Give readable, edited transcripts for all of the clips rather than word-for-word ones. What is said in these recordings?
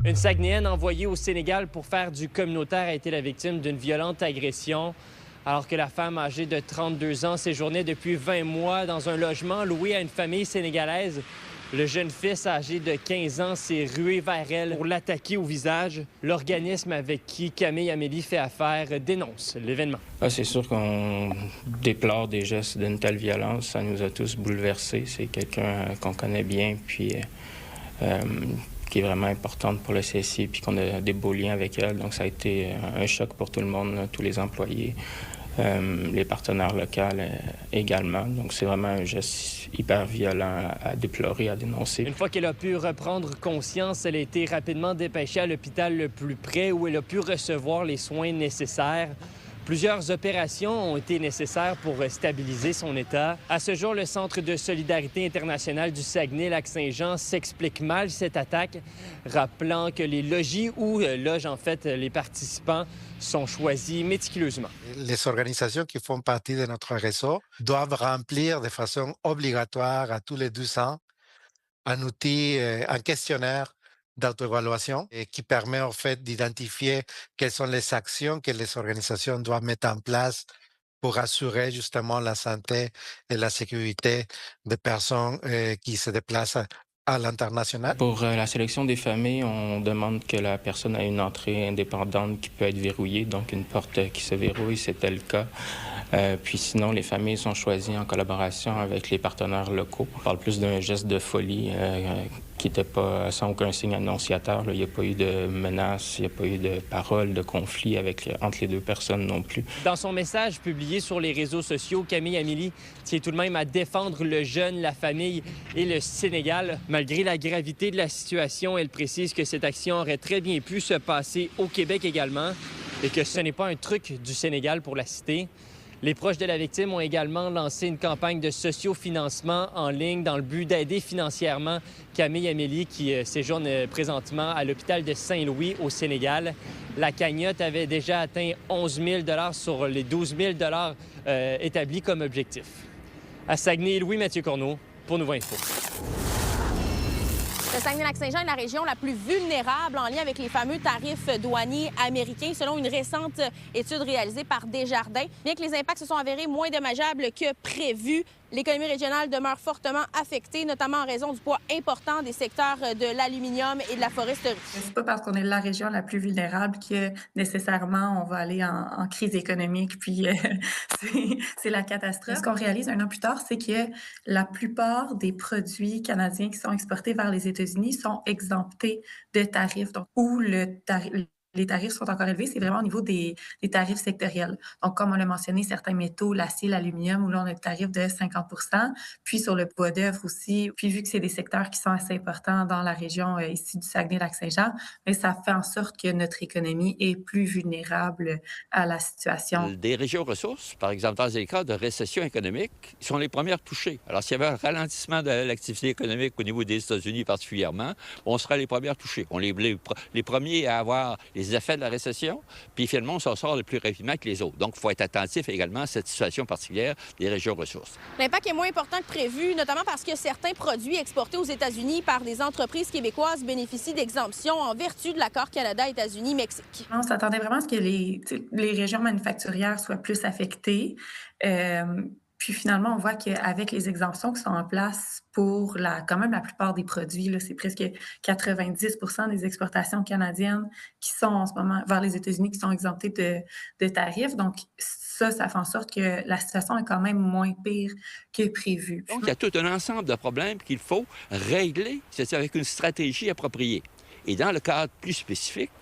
Une Saguenayenne envoyée au Sénégal pour faire du communautaire a été la victime d'une violente agression. Alors que la femme âgée de 32 ans séjournait depuis 20 mois dans un logement loué à une famille sénégalaise, le jeune fils âgé de 15 ans s'est rué vers elle pour l'attaquer au visage. L'organisme avec qui Camille Amélie fait affaire dénonce l'événement. C'est sûr qu'on déplore des gestes d'une telle violence. Ça nous a tous bouleversés. C'est quelqu'un qu'on connaît bien, puis qui est vraiment importante pour le CSI, puis qu'on a des beaux liens avec elle. Donc ça a été un choc pour tout le monde, là, tous les employés. Les partenaires locaux également. Donc, c'est vraiment un geste hyper violent à déplorer, à dénoncer. Une fois qu'elle a pu reprendre conscience, elle a été rapidement dépêchée à l'hôpital le plus près où elle a pu recevoir les soins nécessaires. Plusieurs opérations ont été nécessaires pour stabiliser son état. À ce jour, le Centre de solidarité internationale du Saguenay-Lac-Saint-Jean s'explique mal cette attaque, rappelant que les logis où logent en fait les participants sont choisis méticuleusement. Les organisations qui font partie de notre réseau doivent remplir de façon obligatoire à tous les 2 ans un outil, un questionnaire d'auto-évaluation et qui permet en fait d'identifier quelles sont les actions que les organisations doivent mettre en place pour assurer justement la santé et la sécurité des personnes qui se déplacent à l'international. Pour la sélection des familles, on demande que la personne ait une entrée indépendante qui peut être verrouillée, donc une porte qui se verrouille, c'était le cas. Puis sinon, les familles sont choisies en collaboration avec les partenaires locaux. On parle plus d'un geste de folie qui n'était pas sans aucun signe annonciateur. Là. Il n'y a pas eu de menaces, il n'y a pas eu de paroles, de conflit entre les deux personnes non plus. Dans son message publié sur les réseaux sociaux, Camille Amélie tient tout de même à défendre le jeune, la famille et le Sénégal. Malgré la gravité de la situation, elle précise que cette action aurait très bien pu se passer au Québec également et que ce n'est pas un truc du Sénégal pour la citer. Les proches de la victime ont également lancé une campagne de sociofinancement en ligne dans le but d'aider financièrement Camille Amélie qui séjourne présentement à l'hôpital de Saint-Louis au Sénégal. La cagnotte avait déjà atteint 11 000 sur les 12 000 établis comme objectif. À Saguenay, Louis-Mathieu Corneau pour Nouveau Info. Le Saguenay-Lac-Saint-Jean est la région la plus vulnérable en lien avec les fameux tarifs douaniers américains, selon une récente étude réalisée par Desjardins. Bien que les impacts se sont avérés moins dommageables que prévu, l'économie régionale demeure fortement affectée, notamment en raison du poids important des secteurs de l'aluminium et de la foresterie. C'est pas parce qu'on est la région la plus vulnérable que nécessairement on va aller en crise économique, puis c'est la catastrophe. Ce qu'on réalise 1 an plus tard, c'est que la plupart des produits canadiens qui sont exportés vers les États-Unis sont exemptés de tarifs. Donc, où les tarifs sont encore élevés, c'est vraiment au niveau des tarifs sectoriels. Donc, comme on l'a mentionné, certains métaux, l'acier, l'aluminium, où là, on a un tarif de 50 %, puis sur le bois d'œuvre aussi. Puis, vu que c'est des secteurs qui sont assez importants dans la région ici du Saguenay-Lac-Saint-Jean, mais ça fait en sorte que notre économie est plus vulnérable à la situation. Des régions ressources, par exemple, dans les cas de récession économique, sont les premières touchées. Alors, s'il y avait un ralentissement de l'activité économique au niveau des États-Unis particulièrement, on sera les premières touchées. On est les premiers à avoir les effets de la récession, puis finalement, on s'en sort le plus rapidement que les autres. Donc, il faut être attentif également à cette situation particulière des régions ressources. L'impact est moins important que prévu, notamment parce que certains produits exportés aux États-Unis par des entreprises québécoises bénéficient d'exemptions en vertu de l'accord Canada-États-Unis-Mexique. On s'attendait vraiment à ce que les régions manufacturières soient plus affectées. Puis finalement, on voit qu'avec les exemptions qui sont en place pour quand même la plupart des produits, là, c'est presque 90 % des exportations canadiennes qui sont en ce moment vers les États-Unis qui sont exemptées de tarifs. Donc ça fait en sorte que la situation est quand même moins pire que prévu. Donc, il y a tout un ensemble de problèmes qu'il faut régler, c'est-à-dire avec une stratégie appropriée. Et dans le cadre plus spécifique,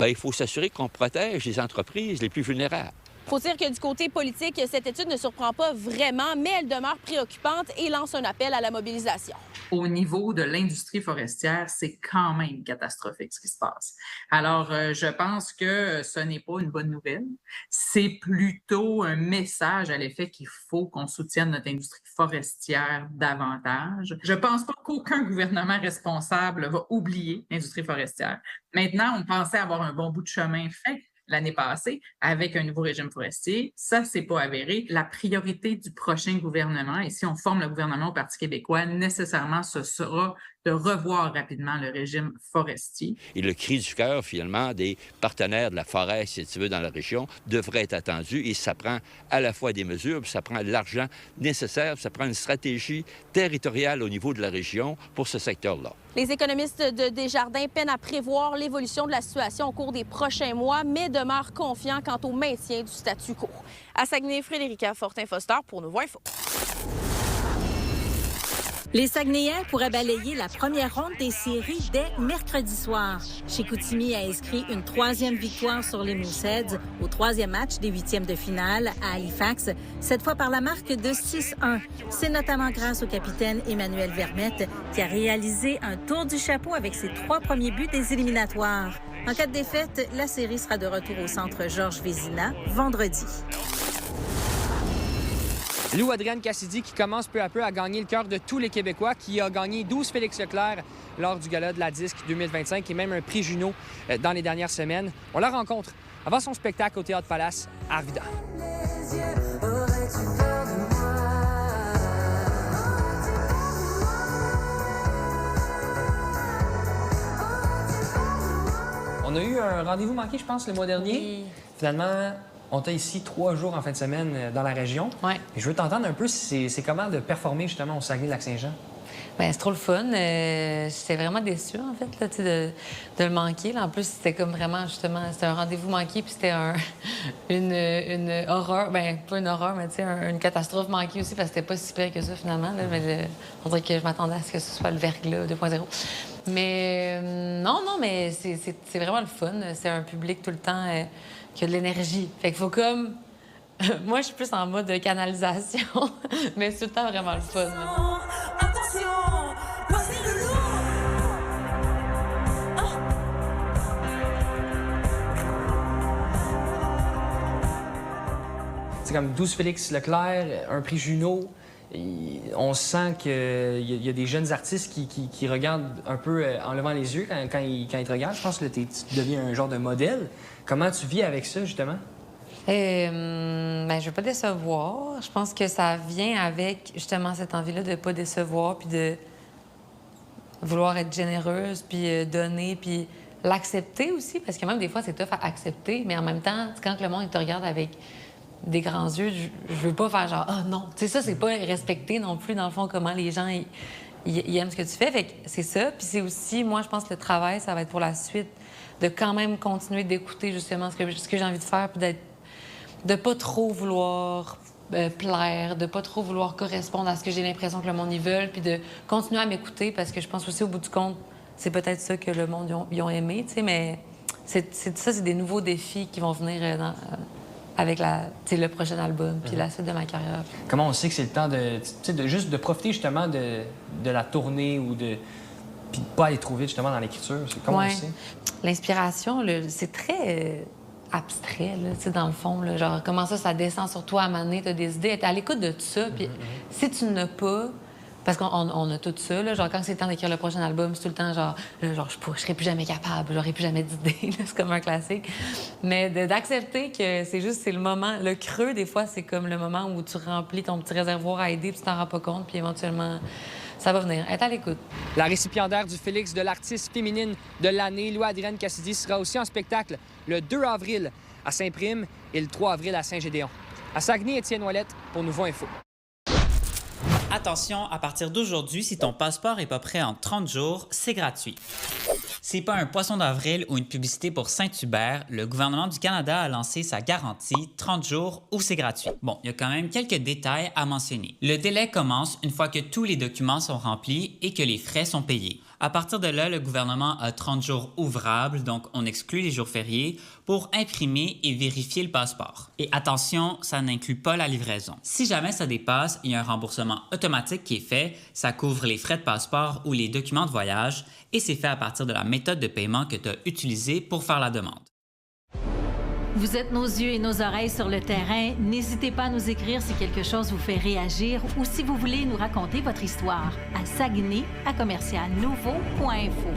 il faut s'assurer qu'on protège les entreprises les plus vulnérables. Il faut dire que du côté politique, cette étude ne surprend pas vraiment, mais elle demeure préoccupante et lance un appel à la mobilisation. Au niveau de l'industrie forestière, c'est quand même catastrophique ce qui se passe. Alors, je pense que ce n'est pas une bonne nouvelle. C'est plutôt un message à l'effet qu'il faut qu'on soutienne notre industrie forestière davantage. Je pense pas qu'aucun gouvernement responsable va oublier l'industrie forestière. Maintenant, on pensait avoir un bon bout de chemin fait l'année passée avec un nouveau régime forestier. Ça, c'est pas avéré. La priorité du prochain gouvernement, et si on forme le gouvernement au Parti québécois, nécessairement, ce sera de revoir rapidement le régime forestier. Et le cri du cœur, finalement, des partenaires de la forêt, si tu veux, dans la région, devrait être attendu. Et ça prend à la fois des mesures, puis ça prend l'argent nécessaire, puis ça prend une stratégie territoriale au niveau de la région pour ce secteur-là. Les économistes de Desjardins peinent à prévoir l'évolution de la situation au cours des prochains mois, mais demeurent confiants quant au maintien du statu quo. À Saguenay, Frédérica Fortin-Foster pour Nouveau Info. Les Saguenayens pourraient balayer la première ronde des séries dès mercredi soir. Chicoutimi a inscrit une 3e victoire sur les Mooseheads au 3e match des 8e de finale à Halifax, cette fois par la marque de 6-1. C'est notamment grâce au capitaine Emmanuel Vermette qui a réalisé un tour du chapeau avec ses 3 premiers buts des éliminatoires. En cas de défaite, la série sera de retour au centre Georges Vézina vendredi. Lou Adrienne Cassidy qui commence peu à peu à gagner le cœur de tous les Québécois, qui a gagné 12 Félix Leclerc lors du gala de la Disque 2025 et même un prix Juno dans les dernières semaines. On la rencontre avant son spectacle au Théâtre Palace à Arvida. On a eu un rendez-vous manqué, je pense, le mois dernier. Oui. Finalement, on t'a ici 3 jours en fin de semaine dans la région. Ouais. Et je veux t'entendre un peu, c'est comment de performer justement au Saguenay-Lac-Saint-Jean? Bien, c'est trop le fun. J'étais vraiment déçue, en fait, là, de le manquer. Là. En plus, c'était comme vraiment, justement, c'était un rendez-vous manqué, puis c'était une horreur, bien, pas une horreur, mais tu sais, une catastrophe manquée aussi, parce que c'était pas si pire que ça, finalement. Là, mais on dirait que je m'attendais à ce que ce soit le verglas 2.0. Mais non, mais c'est vraiment le fun. C'est un public tout le temps qui a de l'énergie. Fait qu'il faut comme... Moi, je suis plus en mode de canalisation, mais c'est tout le temps vraiment le fun. C'est comme 12 Félix Leclerc, un prix Juno. Et on sent qu'il y a des jeunes artistes qui regardent un peu en levant les yeux quand ils te regardent. Je pense que tu deviens un genre de modèle. Comment tu vis avec ça, justement? Ben, je veux pas décevoir. Je pense que ça vient avec, justement, cette envie-là de pas décevoir, puis de vouloir être généreuse, puis donner, puis l'accepter aussi, parce que même des fois, c'est tough à accepter, mais en même temps, quand le monde te regarde avec des grands yeux, je veux pas faire genre « Ah non! » Tu sais, ça, c'est pas respecter non plus, dans le fond, comment les gens ils aiment ce que tu fais. Fait que c'est ça. Puis c'est aussi, moi, je pense que le travail, ça va être pour la suite, de quand même continuer d'écouter, justement, ce que j'ai envie de faire, puis de pas trop vouloir plaire, de pas trop vouloir correspondre à ce que j'ai l'impression que le monde y veut, puis de continuer à m'écouter, parce que je pense aussi, au bout du compte, c'est peut-être ça que le monde ils ont aimé, tu sais, mais c'est des nouveaux défis qui vont venir avec le prochain album, puis la suite de ma carrière. Comment on sait que c'est le temps de juste de profiter justement de la tournée ou puis de pas aller trop vite justement dans l'écriture? Comment on sait? L'inspiration, c'est très abstrait, là, dans le fond. Là, genre, comment ça descend sur toi à un moment donné, t'as des idées, être à l'écoute de tout ça. Puis si tu n'as pas... Parce qu'on a tout ça, là, genre quand c'est le temps d'écrire le prochain album, c'est tout le temps genre je serai plus jamais capable, j'aurai plus jamais d'idées, c'est comme un classique. Mais d'accepter que c'est le moment, le creux des fois, c'est comme le moment où tu remplis ton petit réservoir à aider, puis tu t'en rends pas compte, puis éventuellement, ça va venir. Être à l'écoute. La récipiendaire du Félix de l'artiste féminine de l'année, Lou Adrienne Cassidy, sera aussi en spectacle le 2 avril à Saint-Prime et le 3 avril à Saint-Gédéon. À Saguenay, Étienne Ouellette pour Nouveau Info. Attention, à partir d'aujourd'hui, si ton passeport n'est pas prêt en 30 jours, c'est gratuit. C'est pas un poisson d'avril ou une publicité pour Saint-Hubert, le gouvernement du Canada a lancé sa garantie 30 jours où c'est gratuit. Bon, il y a quand même quelques détails à mentionner. Le délai commence une fois que tous les documents sont remplis et que les frais sont payés. À partir de là, le gouvernement a 30 jours ouvrables, donc on exclut les jours fériés, pour imprimer et vérifier le passeport. Et attention, ça n'inclut pas la livraison. Si jamais ça dépasse, il y a un remboursement automatique qui est fait, ça couvre les frais de passeport ou les documents de voyage, et c'est fait à partir de la méthode de paiement que tu as utilisée pour faire la demande. Vous êtes nos yeux et nos oreilles sur le terrain. N'hésitez pas à nous écrire si quelque chose vous fait réagir ou si vous voulez nous raconter votre histoire à Saguenay@nouveau.info.